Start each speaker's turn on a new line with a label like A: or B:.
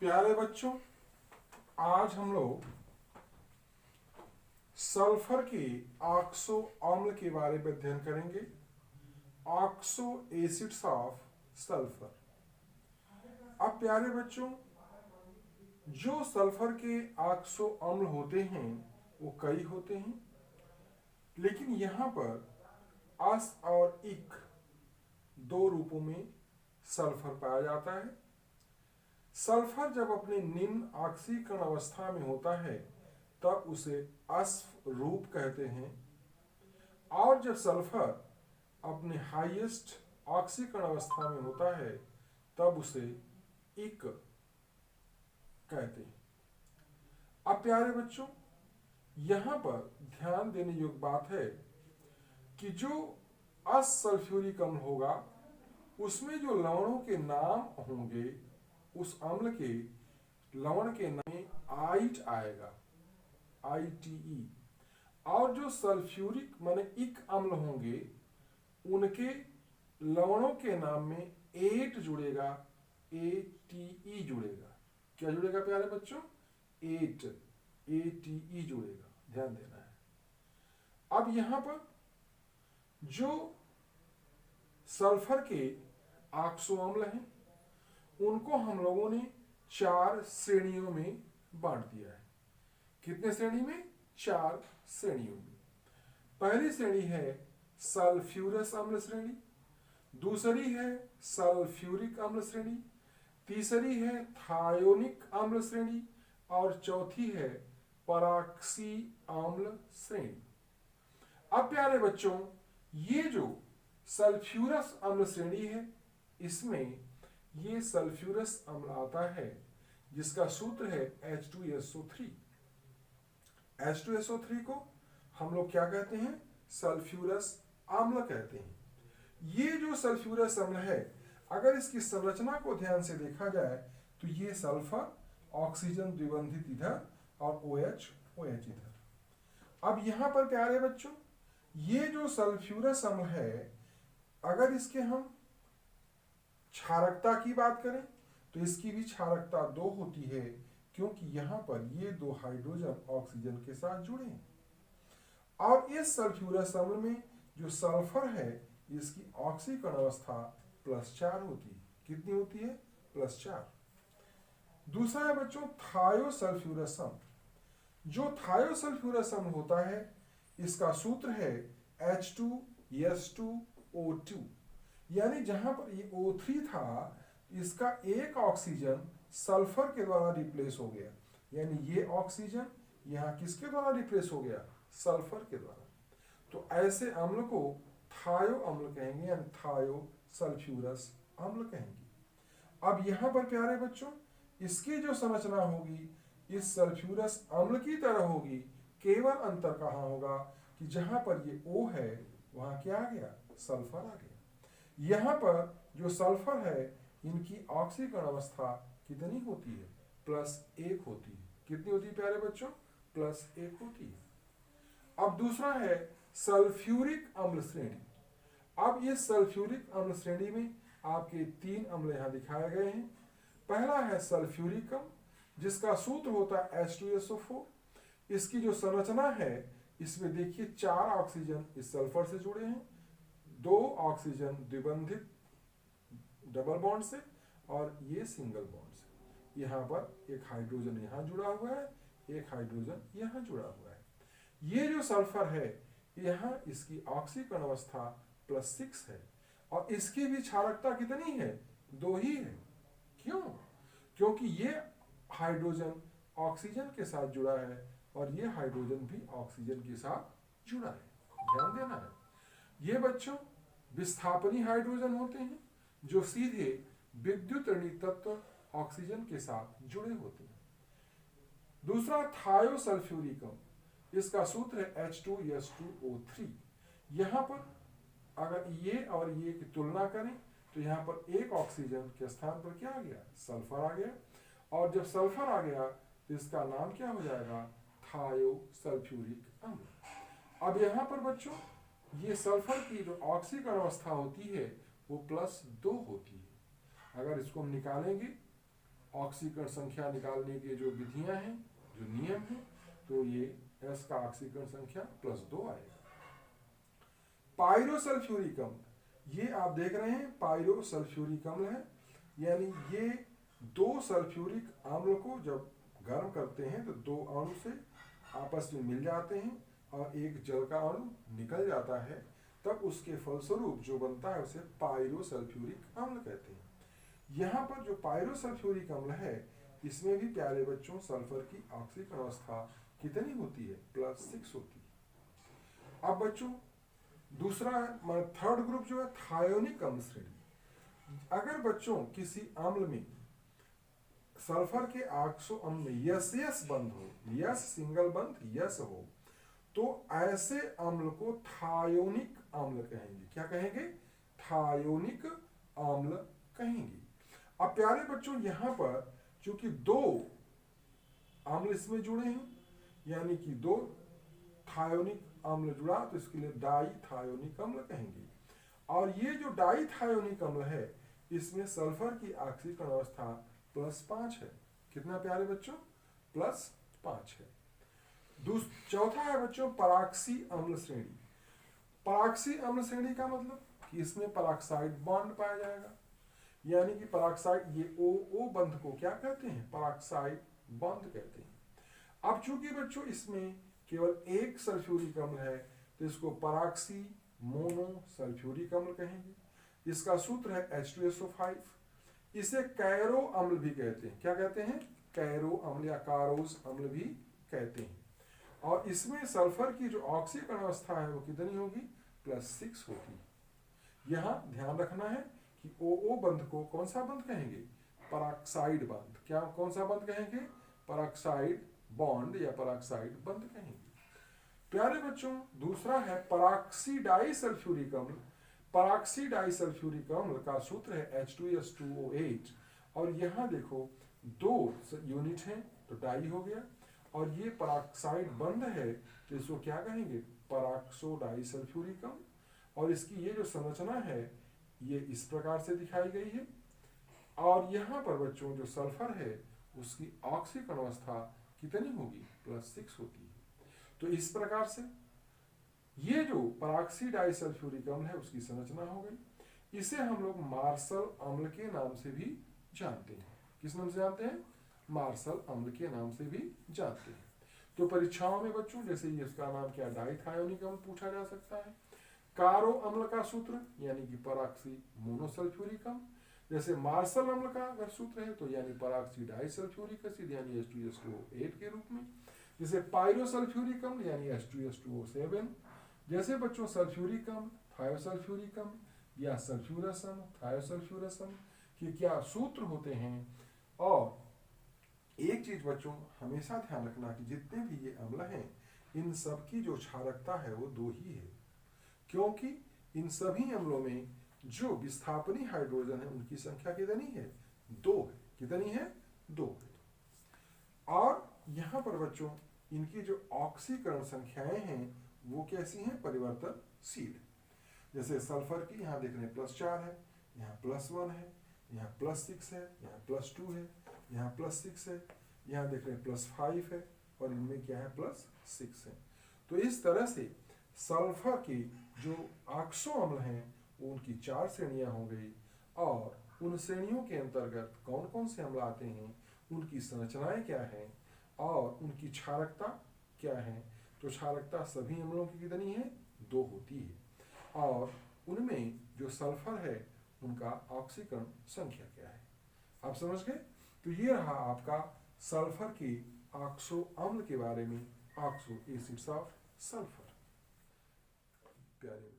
A: प्यारे बच्चों, आज हम लोग सल्फर के ऑक्सो अम्ल के बारे में अध्ययन करेंगे। Oxo acids of sulphur. अब प्यारे बच्चों, जो सल्फर के ऑक्सो अम्ल होते हैं वो कई होते हैं, लेकिन यहाँ पर अस और इक दो रूपों में सल्फर पाया जाता है। सल्फर जब अपने निम्न ऑक्सीकरण अवस्था में होता है तब उसे अस्फ रूप कहते हैं, और जब सल्फर अपने हाईएस्ट ऑक्सीकरण अवस्था में होता है तब उसे इक कहते हैं। अब प्यारे बच्चों, यहाँ पर ध्यान देने योग्य बात है कि जो असल्फ्यूरिक अम्ल होगा उसमें जो लवणों के नाम होंगे उस अम्ल के लवण के नाम में आइट आएगा, ITE। और जो सल्फ्यूरिक माने इक अम्ल होंगे उनके लवणों के नाम में एट जुड़ेगा, ATE जुड़ेगा। क्या जुड़ेगा प्यारे बच्चों? एट, ATE जुड़ेगा, ध्यान देना है। अब यहां पर जो सल्फर के ऑक्सो अम्ल हैं उनको हम लोगों ने 4 श्रेणियों में बांट दिया है। कितने श्रेणी में? 4 श्रेणियों में। पहली श्रेणी है सल्फ्यूरस अम्ल श्रेणी, दूसरी है सल्फ्यूरिक अम्ल श्रेणी, तीसरी है थायोनिक अम्ल श्रेणी और चौथी है पराक्सी अम्ल श्रेणी। अब प्यारे बच्चों, ये जो सल्फ्यूरस अम्ल श्रेणी है इसमें ये सल्फ्यूरस अम्ल आता है जिसका सूत्र है H2SO3। H2SO3 को हम लोग क्या कहते हैं? सल्फ्यूरस अम्ल कहते हैं। ये जो सल्फ्यूरस अम्ल है, अगर इसकी संरचना को ध्यान से देखा जाए तो ये सल्फर, ऑक्सीजन द्विबंधित इधर और OH इधर। अब यहां पर प्यारे बच्चों, ये जो सल्फ्यूरस अम्ल है, अगर इसके हम क्षारकता की बात करें तो इसकी भी क्षारकता 2 होती है, क्योंकि यहां पर ये 2 हाइड्रोजन ऑक्सीजन के साथ जुड़े हैं। और इस सल्फ्यूरस अम्ल में जो सल्फर है इसकी ऑक्सीकरण अवस्था +4 होती है। कितनी होती है? +4। दूसरा है बच्चों थायोसल्फ्यूरस अम्ल। जो थायोसल्फ्यूरस अम्ल होता है इसका सूत्र है H2S2O2। यानी जहां पर ये O3 था इसका एक ऑक्सीजन सल्फर के द्वारा रिप्लेस हो गया, यानी ये ऑक्सीजन यहां किसके द्वारा रिप्लेस हो गया? सल्फर के द्वारा। तो ऐसे अम्ल को थायो अम्ल कहेंगे, यानी थायोसल्फ्यूरस अम्ल कहेंगे। अब यहां पर प्यारे बच्चों, इसकी जो संरचना होगी इस सल्फ्यूरस अम्ल की तरह होगी, केवल अंतर कहां होगा कि जहां पर ये O है वहां क्या आ गया? सल्फर आ गया। यहां पर जो सल्फर है इनकी ऑक्सीकरण अवस्था कितनी होती है? +1 होती है। कितनी होती है प्यारे बच्चों? +1 होती है। अब दूसरा है सल्फ्यूरिक अम्ल श्रेणी। अब इस सल्फ्यूरिक अम्ल श्रेणी में आपके 3 अम्ल यहां दिखाए गए हैं। पहला है सल्फ्यूरिक अम्ल जिसका सूत्र होता है H2SO4। इसकी जो संरचना है इसमें देखिए 4 ऑक्सीजन इस सल्फर से जुड़े हैं, 2 ऑक्सीजन द्विबंधित डबल बॉन्ड से और ये सिंगल बॉन्ड से। यहाँ पर एक हाइड्रोजन यहाँ जुड़ा हुआ है, एक हाइड्रोजन यहाँ जुड़ा हुआ है। ये जो सल्फर है यहाँ इसकी ऑक्सीकरण अवस्था +6 है और इसकी भी क्षारकता कितनी है? 2 ही है। क्यों? क्योंकि ये हाइड्रोजन ऑक्सीजन के साथ जुड़ा है और ये हाइड्रोजन भी ऑक्सीजन के साथ जुड़ा है। ध्यान देना है। ये बच्चों विस्थापनी हाइड्रोजन होते हैं जो सीधे विद्युत ऋणात्मक तत्व ऑक्सीजन के साथ जुड़े होते हैं। दूसरा थायोसल्फ्यूरिक अम्ल, इसका सूत्र है H2S2O3। यहां पर अगर ये और ये की तुलना करें तो यहां पर एक ऑक्सीजन के स्थान पर क्या आ गया? सल्फर आ गया। और जब सल्फर आ गया तो इसका नाम क्या हो जाएगा? थायोसल्फ्यूरिक अम्ल। अब यहां पर बच्चों ये सल्फर की जो ऑक्सीकरण अवस्था होती है वो +2 होती है। अगर इसको हम निकालेंगे ऑक्सीकरण संख्या निकालने के जो विधियां हैं, जो नियम हैं, तो ये S का ऑक्सीकरण संख्या +2 आएगा। पायरोसल्फ्यूरिक अम्ल, ये आप देख रहे हैं पायरोसल्फ्यूरिक अम्ल है, यानी ये दो सल्फ्यूरिक अम्ल को जब गर्म करते हैं तो दो अणु से आपस में मिल जाते हैं और एक जल का अणु निकल जाता है, तब उसके फलस्वरूप जो बनता है उसे पायरोसल्फ्यूरिक अम्ल कहते हैं। यहाँ पर जो पायरोसल्फ्यूरिक अम्ल है, इसमें भी प्यारे बच्चों सल्फर की ऑक्सीकरण अवस्था कितनी होती है? +6 होती है। अब बच्चों दूसरा थर्ड ग्रुप जो है थायोनिक अम्ल श्रेणी। अगर बच्चों किसी अम्ल में सल्फर के ऑक्सो अम्ल में यस बंध हो, यस सिंगल बंध यस हो, तो ऐसे अम्ल को थायोनिक अम्ल कहेंगे। क्या कहेंगे? थायोनिक अम्ल कहेंगे। अब प्यारे बच्चों यहां पर चूंकि दो अम्ल इसमें जुड़े हैं, यानी कि दो थायोनिक अम्ल जुड़ा, तो इसके लिए डाईथायोनिक अम्ल कहेंगे। और ये जो डाईथायोनिक अम्ल है, इसमें सल्फर की ऑक्सीकरण अवस्था +5 है। कितना प्यारे बच्चों? +5 है। चौथा है बच्चों पराक्सी अम्ल श्रेणी। पराक्सी अम्ल श्रेणी का मतलब कि इसमें पराक्साइड बॉन्ड पाया जाएगा, यानी कि पराक्साइड, ये ओ बंध को क्या कहते हैं? पराक्साइड बॉन्ड कहते हैं। अब चूंकि बच्चों इसमें केवल एक सल्फ्यूरिक अम्ल है, तो इसको पराक्सी मोनो सल्फ्यूरिक अम्ल कहेंगे। इसका सूत्र है H2SO5। इसे कैरो अम्ल भी कहते हैं। क्या कहते हैं? कैरो अम्ल या कारोज अम्ल भी कहते हैं। और इसमें सल्फर की जो ऑक्सीकरण अवस्था है वो कितनी होगी? +6 होगी। यहां ध्यान रखना है कि ओ बंध को कौन सा बंध कहेंगे? पराक्साइड बंध। क्या कौन सा बंध कहेंगे? पराक्साइड बॉन्ड या पराक्साइड बंध कहेंगे। प्यारे बच्चों दूसरा है पराक्सी डाईसल्फ्यूरिक अम्ल। पराक्सी डाईसल्फ्यूरिक अम्ल का सूत्र है H2S2O8। और यहां देखो दो यूनिट हैं तो डाई हो गया, और ये पराक्साइड बंध है तो इसको क्या कहेंगे? पराक्सो डाईसल्फ्यूरिक अम्ल। और इसकी ये जो संरचना है ये इस प्रकार से दिखाई गई है। और यहाँ पर बच्चों जो सल्फर है उसकी ऑक्सीकरण अवस्था कितनी होगी? +6 होती है। तो इस प्रकार से ये जो पराक्सी डाईसल्फ्यूरिक अम्ल है उसकी संरचना हो गई। इसे हम लोग मार्शल अम्ल के नाम से भी जानते हैं। किस नाम से जानते हैं? मार्शल अम्ल के नाम से भी जानते हैं। तो परीक्षाओं में बच्चों जैसे ये इसका नाम क्या? डाईथायोनिक अम्ल पूछा जा सकता है। कारो अम्ल का सूत्र यानी कि पराक्सी मोनोसल्फ्यूरिक अम्ल। जैसे मार्शल अम्ल का अगर सूत्र है तो यानी पराक्सी डाईसल्फ्यूरिक एसिड यानी H2SO8 के रूप में। जैसे पायरोसल्फ्यूरिक अम्ल यानी H2S2O7। जैसे बच्चों सल्फ्यूरिक अम्ल, थायोसल्फ्यूरिक अम्ल या सल्फ्यूरस अम्ल, थायोसल्फ्यूरस अम्ल के क्या सूत्र होते हैं। और एक चीज बच्चों हमेशा ध्यान रखना कि जितने भी ये अम्ल हैं, इन सब की जो क्षारकता है वो 2 ही है, क्योंकि इन सभी अम्लों में जो विस्थापनी हाइड्रोजन है उनकी संख्या कितनी है? 2 है। कितनी है? 2 है। और यहाँ पर बच्चों इनकी जो ऑक्सीकरण संख्याएं हैं वो कैसी हैं? परिवर्तनशील। जैसे सल्फर की यहाँ देख रहे हैं +4 है, यहाँ +1 है, यहाँ +6 है, यहाँ +2 है, यहाँ +6 है, यहाँ देख रहे हैं +5 है, और इनमें क्या है? +6 है। तो इस तरह से सल्फर की जो ऑक्सो अम्ल हैं वो उनकी 4 श्रेणियां हो गई। और उन श्रेणियों के अंतर्गत कौन कौन से अम्ल आते हैं, उनकी संरचनाएं क्या हैं और उनकी क्षारकता क्या है। तो क्षारकता सभी अम्लों की कितनी है? 2 होती है। और उनमें जो सल्फर है उनका ऑक्सीकरण संख्या क्या है, आप समझ गए। तो ये रहा आपका सल्फर की ऑक्सो अम्ल के बारे में, ऑक्सो एसिड्स ऑफ सल्फर। प्यारे